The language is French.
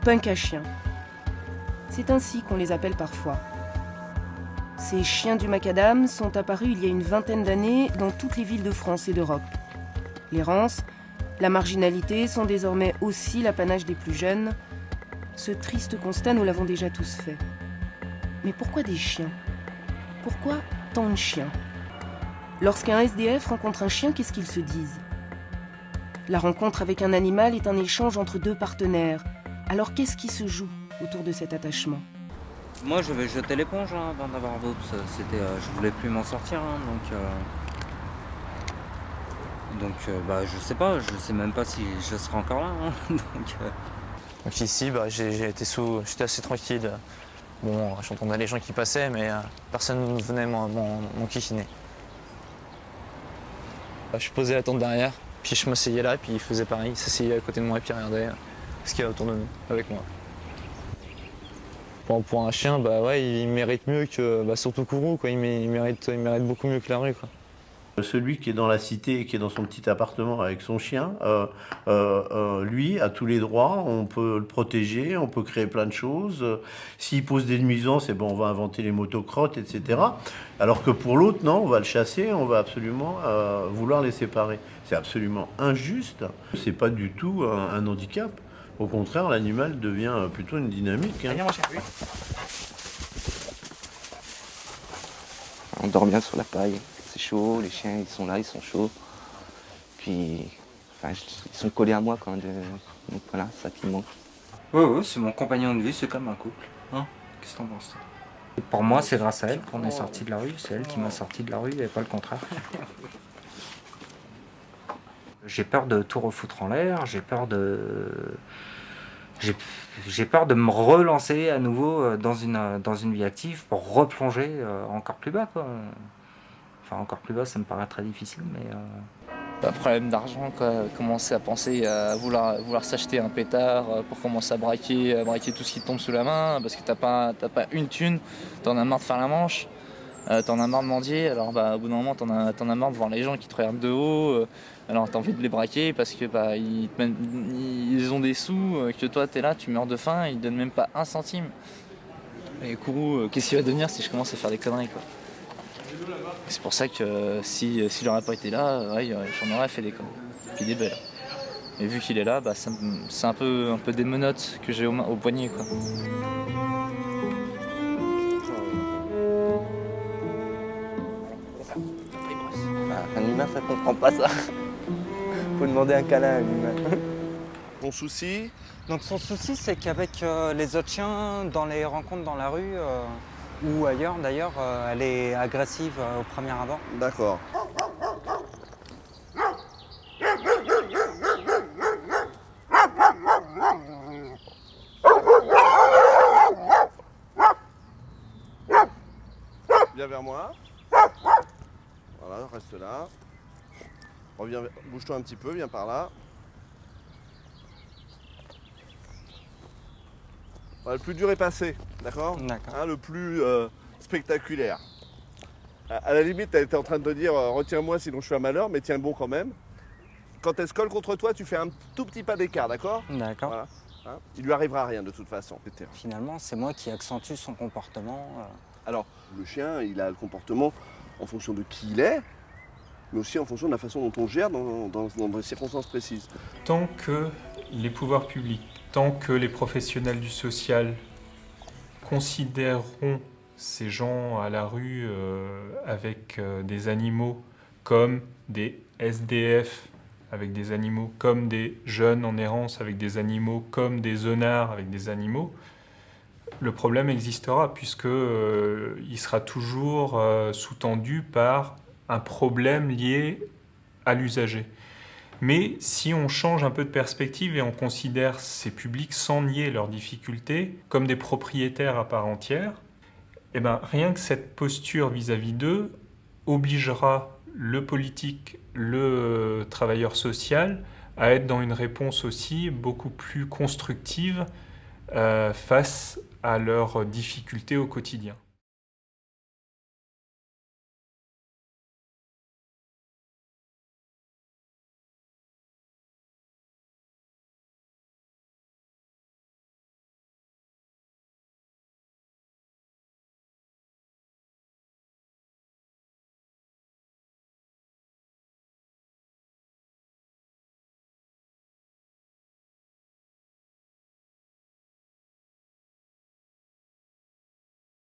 punk à chiens. C'est ainsi qu'on les appelle parfois. Ces chiens du macadam sont apparus il y a une vingtaine d'années dans toutes les villes de France et d'Europe. L'errance, la marginalité sont désormais aussi l'apanage des plus jeunes. Ce triste constat, nous l'avons déjà tous fait. Mais pourquoi des chiens? Pourquoi tant de chiens? Lorsqu'un SDF rencontre un chien, qu'est-ce qu'ils se disent? La rencontre avec un animal est un échange entre deux partenaires. Alors qu'est-ce qui se joue autour de cet attachement? Moi je vais jeter l'éponge avant d'avoir d'autres. Je voulais plus m'en sortir, je sais pas, je sais même pas si je serai encore là. Donc ici, j'étais assez tranquille. Bon, j'entendais les gens qui passaient, mais personne ne venait m'enquiquiner. Je posais la tente derrière, puis je m'asseyais là, puis il faisait pareil. Il s'asseyait à côté de moi et puis il regardait ce qu'il y a autour de nous, avec moi. Pour un chien, il mérite mieux que, surtout Kourou, quoi. Il mérite beaucoup mieux que la rue, quoi. Celui qui est dans la cité et qui est dans son petit appartement avec son chien, lui a tous les droits, on peut le protéger, on peut créer plein de choses. S'il pose des nuisances, on va inventer les motocrottes, etc. Alors que pour l'autre, non, on va le chasser, on va absolument vouloir les séparer. C'est absolument injuste, c'est pas du tout un handicap. Au contraire, l'animal devient plutôt une dynamique. On dort bien sur la paille. C'est chaud, les chiens ils sont là, ils sont chauds. Puis ils sont collés à moi quand donc voilà, ça qui me manque. Oui, c'est mon compagnon de vie, c'est comme un couple. Qu'est-ce que t'en penses? Pour moi, c'est grâce à elle qu'on est sorti de la rue. C'est elle qui m'a sorti de la rue et pas le contraire. J'ai peur de tout refoutre en l'air, j'ai peur de me relancer à nouveau dans une vie active pour replonger encore plus bas, quoi. Enfin, encore plus bas, ça me paraît très difficile, mais... Problème d'argent, quoi. Commencer à penser à vouloir s'acheter un pétard pour commencer à braquer tout ce qui tombe sous la main, parce que t'as pas une thune, t'en as marre de faire la manche, t'en as marre de mendier, alors au bout d'un moment t'en as marre de voir les gens qui te regardent de haut, alors t'as envie de les braquer parce que ils ont des sous, que toi t'es là, tu meurs de faim, ils donnent même pas un centime. Et Kourou, qu'est-ce qu'il va devenir si je commence à faire des conneries, quoi? C'est pour ça que s'il n'aurait pas été là, j'en aurais fait des conneries, puis des belles. Et vu qu'il est là, c'est un peu des menottes que j'ai au poignet, quoi. Un humain ça comprend pas ça. Faut demander un câlin à un humain. Ton souci? Donc son souci, c'est qu'avec les autres chiens, dans les rencontres dans la rue, ou ailleurs d'ailleurs, elle est agressive au premier abord. D'accord. Viens vers moi. Voilà, reste là. Reviens, bouge-toi un petit peu, viens par là. Le plus dur est passé, d'accord? D'accord. Le plus spectaculaire. À la limite, elle était en train de te dire retiens-moi sinon je fais un malheur, mais tiens bon quand même. Quand elle se colle contre toi, tu fais un tout petit pas d'écart, d'accord? D'accord. Voilà. Il lui arrivera rien de toute façon. Finalement, c'est moi qui accentue son comportement. Alors, le chien, il a le comportement en fonction de qui il est, mais aussi en fonction de la façon dont on gère dans des circonstances précises. Tant que les pouvoirs publics, tant que les professionnels du social considéreront ces gens à la rue avec des animaux comme des SDF, avec des animaux comme des jeunes en errance, avec des animaux comme des zonards, avec des animaux, le problème existera puisqu'il sera toujours sous-tendu par un problème lié à l'usager. Mais si on change un peu de perspective et on considère ces publics sans nier leurs difficultés comme des propriétaires à part entière, rien que cette posture vis-à-vis d'eux obligera le politique, le travailleur social à être dans une réponse aussi beaucoup plus constructive face à leurs difficultés au quotidien.